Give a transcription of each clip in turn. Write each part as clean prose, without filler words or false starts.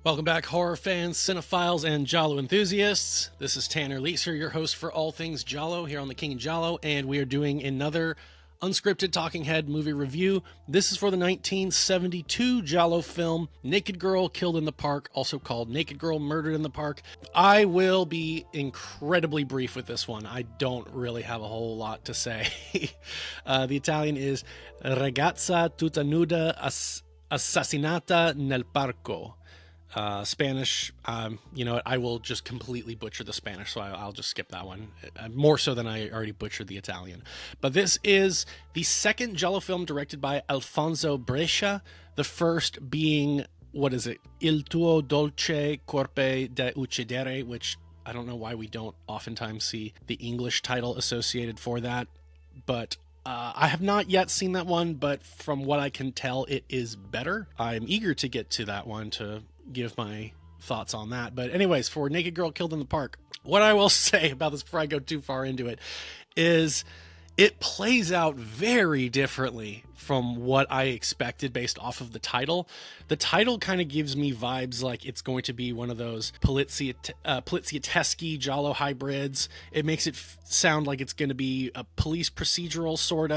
Welcome back, horror fans, cinephiles, and Giallo enthusiasts. This is Tanner Leeser, your host for all things Giallo here on The King in Giallo, and we are doing another unscripted talking head movie review. This is for the 1972 Giallo film Naked Girl Killed in the Park, also called Naked Girl Murdered in the Park. I will be incredibly brief with this one. I don't really have a whole lot to say. The Italian is Ragazza, tutta nuda, assassinata nel parco. Spanish, you know what, I will just completely butcher the Spanish, so I'll just skip that one, more so than I already butchered the Italian. But this is the second Giallo film directed by Alfonso Brescia, the first being, what is it, Il tuo dolce corpo da uccidere, which I don't know why we don't oftentimes see the English title associated for that, but I have not yet seen that one, but from what I can tell, it is better. I'm eager to get to that one to give my thoughts on that. But anyways, for Naked Girl Killed in the Park, what I will say about this before I go too far into it is it plays out very differently from what I expected based off of the title. The title kind of gives me vibes like it's going to be one of those Polizioteschi Giallo hybrids. It makes it sound like it's going to be a police procedural, sort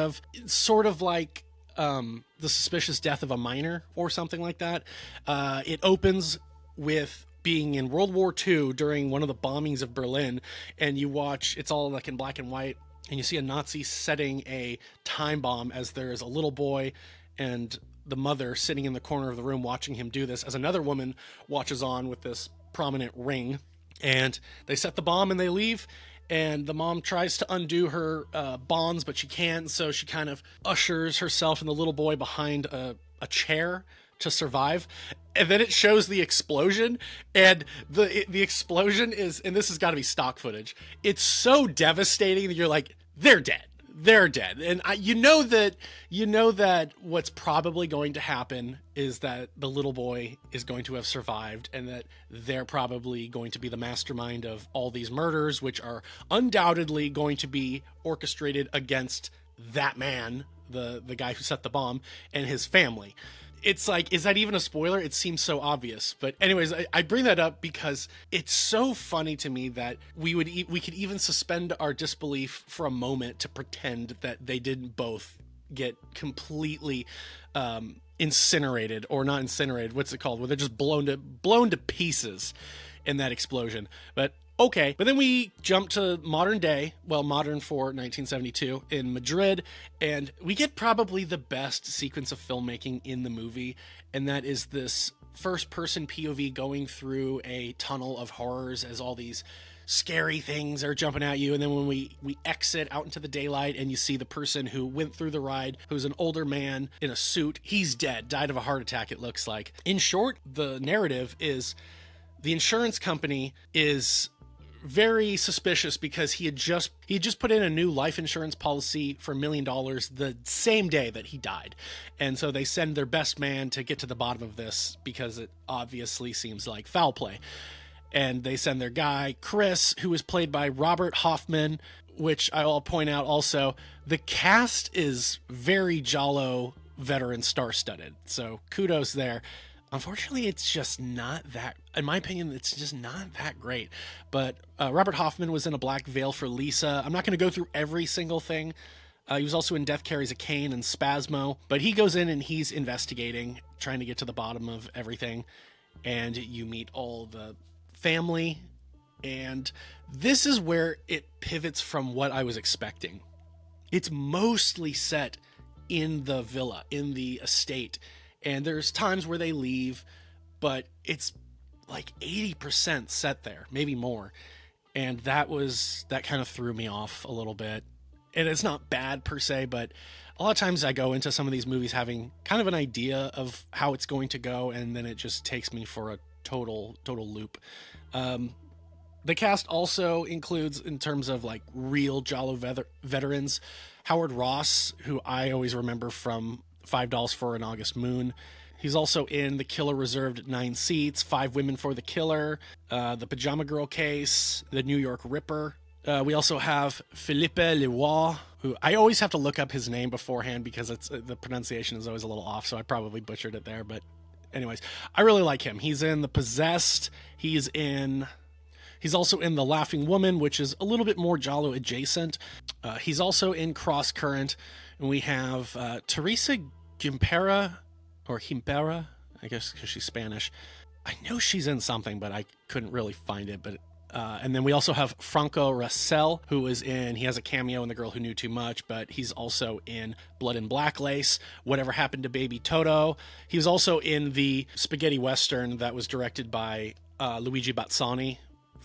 of like The Suspicious Death of a Minor or something like that. It opens with being in World War II during one of the bombings of Berlin, and you watch, it's all like in black and white, and you see a Nazi setting a time bomb as there is a little boy and the mother sitting in the corner of the room watching him do this, as another woman watches on with this prominent ring. And they set the bomb and they leave, and the mom tries to undo her bonds, but she can't, so she kind of ushers herself and the little boy behind a chair to survive. And then it shows the explosion, and the explosion is, and this has got to be stock footage, it's so devastating that you're like, they're dead. And you know that what's probably going to happen is that the little boy is going to have survived, and that they're probably going to be the mastermind of all these murders, which are undoubtedly going to be orchestrated against that man, the guy who set the bomb, and his family. It's like, is that even a spoiler? It seems so obvious. But anyways, I bring that up because it's so funny to me that we could even suspend our disbelief for a moment to pretend that they didn't both get completely incinerated, or not incinerated, what's it called, where they're just blown to pieces in that explosion. But okay, but then we jump to modern day, well, modern for 1972, in Madrid, and we get probably the best sequence of filmmaking in the movie, and that is this first-person POV going through a tunnel of horrors as all these scary things are jumping at you. And then when we exit out into the daylight and you see the person who went through the ride, who's an older man in a suit, he's dead, died of a heart attack, it looks like. In short, the narrative is the insurance company is very suspicious because he had just put in a new life insurance policy for $1 million the same day that he died. And so they send their best man to get to the bottom of this because it obviously seems like foul play. And they send their guy, Chris, who is played by Robert Hoffmann, which I'll point out also, the cast is very Giallo veteran star-studded. So kudos there. Unfortunately, it's just not that, in my opinion, it's just not that great. But Robert Hoffmann was in A Black Veil for Lisa. I'm not going to go through every single thing. He was also in Death Carries a Cane and Spasmo. But he goes in and he's investigating, trying to get to the bottom of everything. And you meet all the family. And this is where it pivots from what I was expecting. It's mostly set in the villa, in the estate. And there's times where they leave, but it's like 80% set there, maybe more. And that kind of threw me off a little bit. And it's not bad per se, but a lot of times I go into some of these movies having kind of an idea of how it's going to go, and then it just takes me for a total loop. The cast also includes, in terms of like real Giallo veterans, Howard Ross, who I always remember from $5 for an August Moon. He's also in The Killer Reserved 9 Seats, 5 Women for the Killer, The Pajama Girl Case, The New York Ripper. We also have Philippe Leroy, who I always have to look up his name beforehand because the pronunciation is always a little off, so I probably butchered it there. But anyways, I really like him. He's in The Possessed. He's also in The Laughing Woman, which is a little bit more Giallo adjacent. He's also in Cross Current. And we have Teresa Gimpera, or Gimpera, I guess because she's Spanish. I know she's in something, but I couldn't really find it. But and then we also have Franco Rassel, who is he has a cameo in The Girl Who Knew Too Much, but he's also in Blood and Black Lace, Whatever Happened to Baby Toto. He was also in the spaghetti western that was directed by Luigi Bazzani,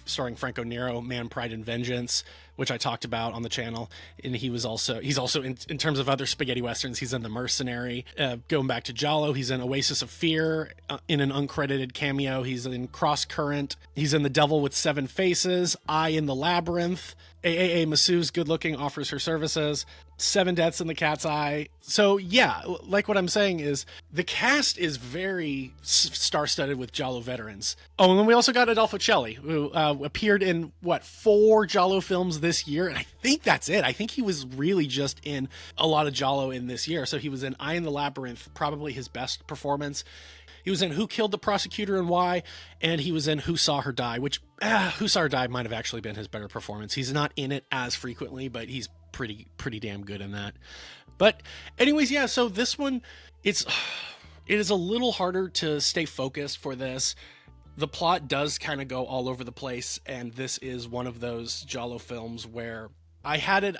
starring Franco Nero, Man, Pride, and Vengeance, which I talked about on the channel. And he's also in terms of other spaghetti westerns, he's in The Mercenary. Going back to Giallo, he's in Oasis of Fear in an uncredited cameo. He's in Cross Current. He's in The Devil with Seven Faces, I in the Labyrinth, AAA Masseuse Good Looking Offers Her Services, Seven Deaths in the Cat's Eye. So yeah, like what I'm saying is the cast is very star-studded with Giallo veterans. Oh, and then we also got Adolfo Celli, who appeared in 4 Giallo films this year, and I think that's it. I think he was really just in a lot of Giallo in this year. So he was in Eye in the Labyrinth, probably his best performance. He was in Who Killed the Prosecutor and Why, and he was in Who Saw Her Die, which Who Saw Her Die might have actually been his better performance. He's not in it as frequently, but he's pretty damn good in that. But anyways, yeah, so this one, it is a little harder to stay focused for this. The plot does kind of go all over the place, and this is one of those Giallo films where I had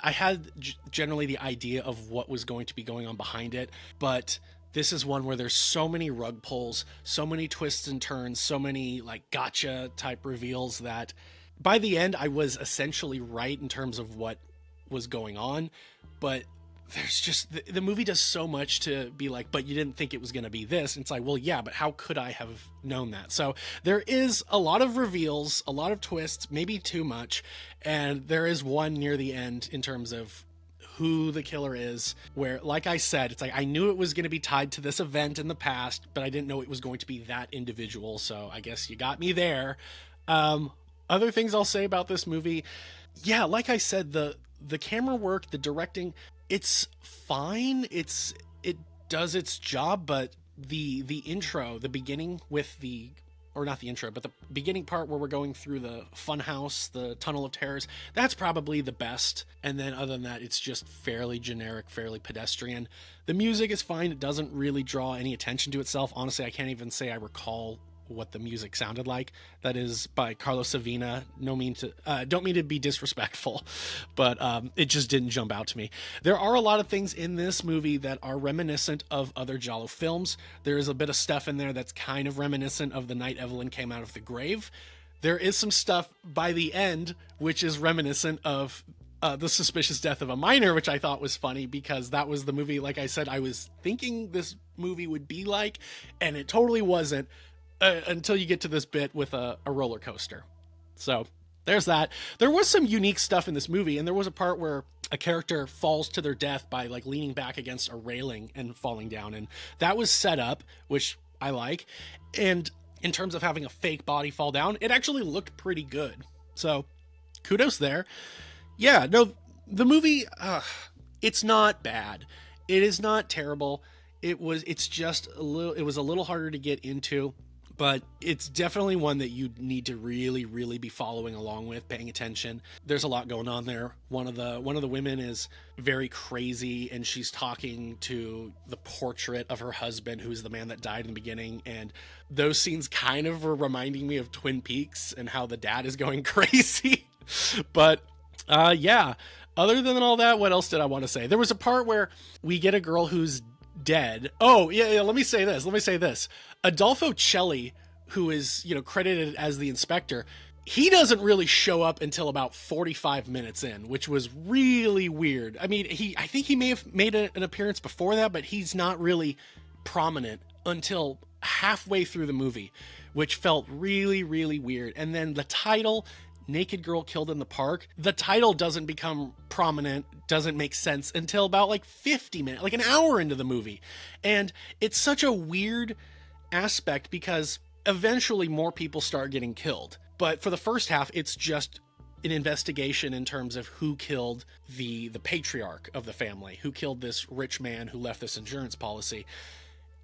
generally the idea of what was going to be going on behind it, but this is one where there's so many rug pulls, so many twists and turns, so many like gotcha type reveals that by the end I was essentially right in terms of what was going on. But there's just, the movie does so much to be like, but you didn't think it was going to be this. And it's like, well, yeah, but how could I have known that? So there is a lot of reveals, a lot of twists, maybe too much. And there is one near the end in terms of who the killer is, where, like I said, it's like I knew it was going to be tied to this event in the past, but I didn't know it was going to be that individual. So I guess you got me there. Other things I'll say about this movie, yeah, like I said, the camera work, the directing, it's fine. It does its job, but the intro, the beginning with or not the intro, but the beginning part where we're going through the funhouse, the tunnel of terrors, that's probably the best. And then other than that, it's just fairly generic, fairly pedestrian. The music is fine. It doesn't really draw any attention to itself. Honestly, I can't even say I recall what the music sounded like. That is by Carlos Savina. Don't mean to be disrespectful, but it just didn't jump out to me. There are a lot of things in this movie that are reminiscent of other Giallo films. There is a bit of stuff in there that's kind of reminiscent of The Night Evelyn Came Out of the Grave. There is some stuff by the end which is reminiscent of The Suspicious Death of a Minor, which I thought was funny because that was the movie, like I said, I was thinking this movie would be like, and it totally wasn't. Until you get to this bit with a roller coaster. So there's that. There was some unique stuff in this movie, and there was a part where a character falls to their death by like leaning back against a railing and falling down, and that was set up, which I like. And in terms of having a fake body fall down, it actually looked pretty good. So kudos there. Yeah, no, the movie, it's not bad. It is not terrible. It was a little harder to get into. But it's definitely one that you need to really, really be following along with, paying attention. There's a lot going on there. One of the women is very crazy, and she's talking to the portrait of her husband, who's the man that died in the beginning. And those scenes kind of were reminding me of Twin Peaks and how the dad is going crazy. But yeah, other than all that, what else did I want to say? There was a part where we get a girl who's dead. Oh, yeah, let me say this. Adolfo Celli, who is, credited as the inspector, he doesn't really show up until about 45 minutes in, which was really weird. I mean, I think he may have made an appearance before that, but he's not really prominent until halfway through the movie, which felt really, really weird. And then the title, Naked Girl Killed in the Park, the title doesn't become prominent, doesn't make sense until about like 50 minutes, like an hour into the movie. And it's such a weird aspect because eventually more people start getting killed. But for the first half, it's just an investigation in terms of who killed the patriarch of the family, who killed this rich man who left this insurance policy.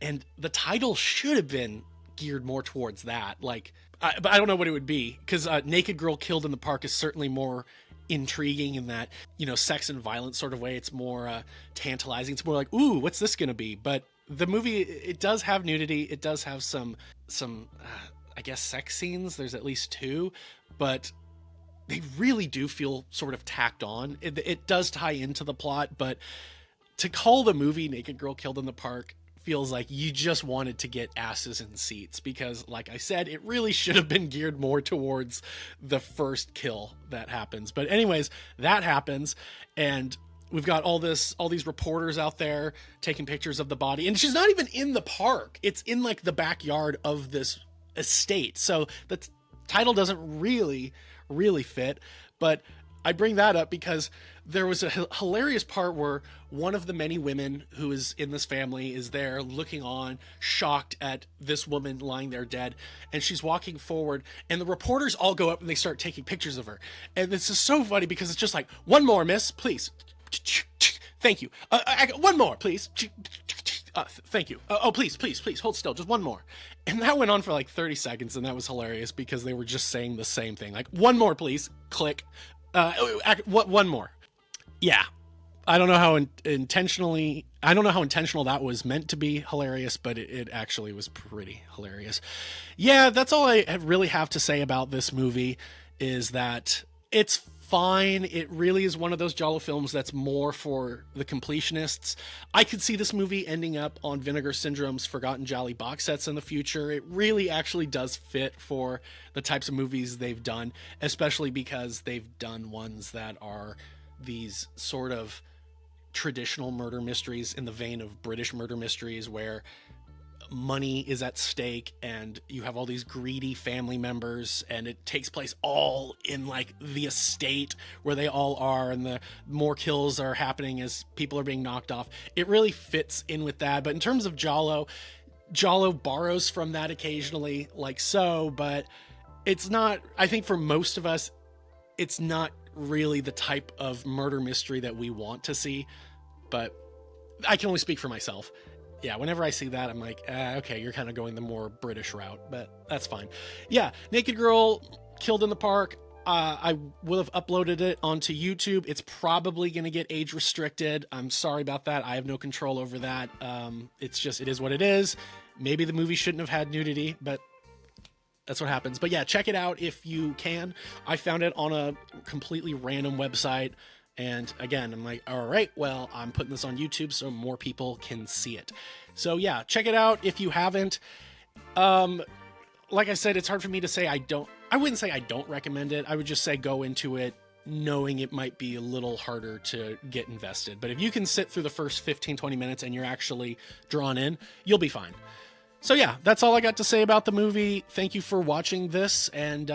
And the title should have been geared more towards that. Like, but I don't know what it would be, because Naked Girl Killed in the Park is certainly more intriguing in that, sex and violence sort of way. It's more tantalizing. It's more like, ooh, what's this gonna be? But the movie, it does have nudity. It does have some I guess sex scenes. There's at least 2, but they really do feel sort of tacked on. It does tie into the plot, but to call the movie Naked Girl Killed in the Park feels like you just wanted to get asses in seats, because like I said, it really should have been geared more towards the first kill that happens. But anyways, that happens, and we've got all these reporters out there taking pictures of the body, and she's not even in the park. It's in like the backyard of this estate. So the title doesn't really fit, but I bring that up because there was a hilarious part where one of the many women who is in this family is there looking on, shocked at this woman lying there dead, and she's walking forward, and the reporters all go up and they start taking pictures of her. And this is so funny because it's just like, one more, miss, please. Thank you. One more, please. Thank you. Oh, please, hold still. Just one more. And that went on for like 30 seconds, and that was hilarious because they were just saying the same thing. Like, one more, please. Click. One more. Yeah. I don't know how intentional that was meant to be hilarious, but it actually was pretty hilarious. Yeah, that's all I really have to say about this movie, is that it's fine. It really is one of those Giallo films that's more for the completionists. I could see this movie ending up on Vinegar Syndrome's Forgotten Gialli box sets in the future. It really actually does fit for the types of movies they've done, especially because they've done ones that are these sort of traditional murder mysteries in the vein of British murder mysteries, where money is at stake and you have all these greedy family members, and it takes place all in like the estate where they all are, and the more kills are happening as people are being knocked off. It really fits in with that. But in terms of Giallo borrows from that occasionally, like so, but it's not, I think for most of us, it's not really the type of murder mystery that we want to see. But I can only speak for myself. Yeah, whenever I see that, I'm like, okay, you're kind of going the more British route, but that's fine. Yeah, Naked Girl Killed in the Park. I will have uploaded it onto YouTube. It's probably going to get age restricted. I'm sorry about that. I have no control over that. It is what it is. Maybe the movie shouldn't have had nudity, but that's what happens. But yeah, check it out if you can. I found it on a completely random website. And again, I'm like, all right, well, I'm putting this on YouTube so more people can see it. So yeah, check it out if you haven't. Like I said, it's hard for me to say I wouldn't say I don't recommend it. I would just say go into it knowing it might be a little harder to get invested. But if you can sit through the first 15, 20 minutes and you're actually drawn in, you'll be fine. So yeah, that's all I got to say about the movie. Thank you for watching this, and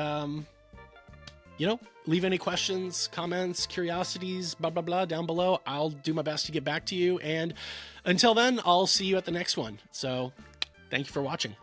leave any questions, comments, curiosities, blah, blah, blah down below. I'll do my best to get back to you. And until then, I'll see you at the next one. So thank you for watching.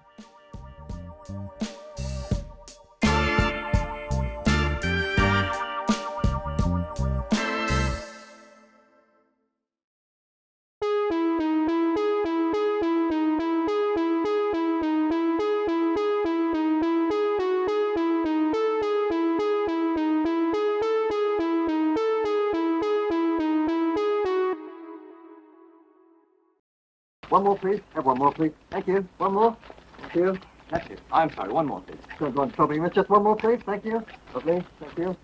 One more, please. Have one more, please. Thank you. One more. Thank you. That's it. I'm sorry. One more, please. Go on, Toby. Just one more, please. Thank you. Lovely. Thank you.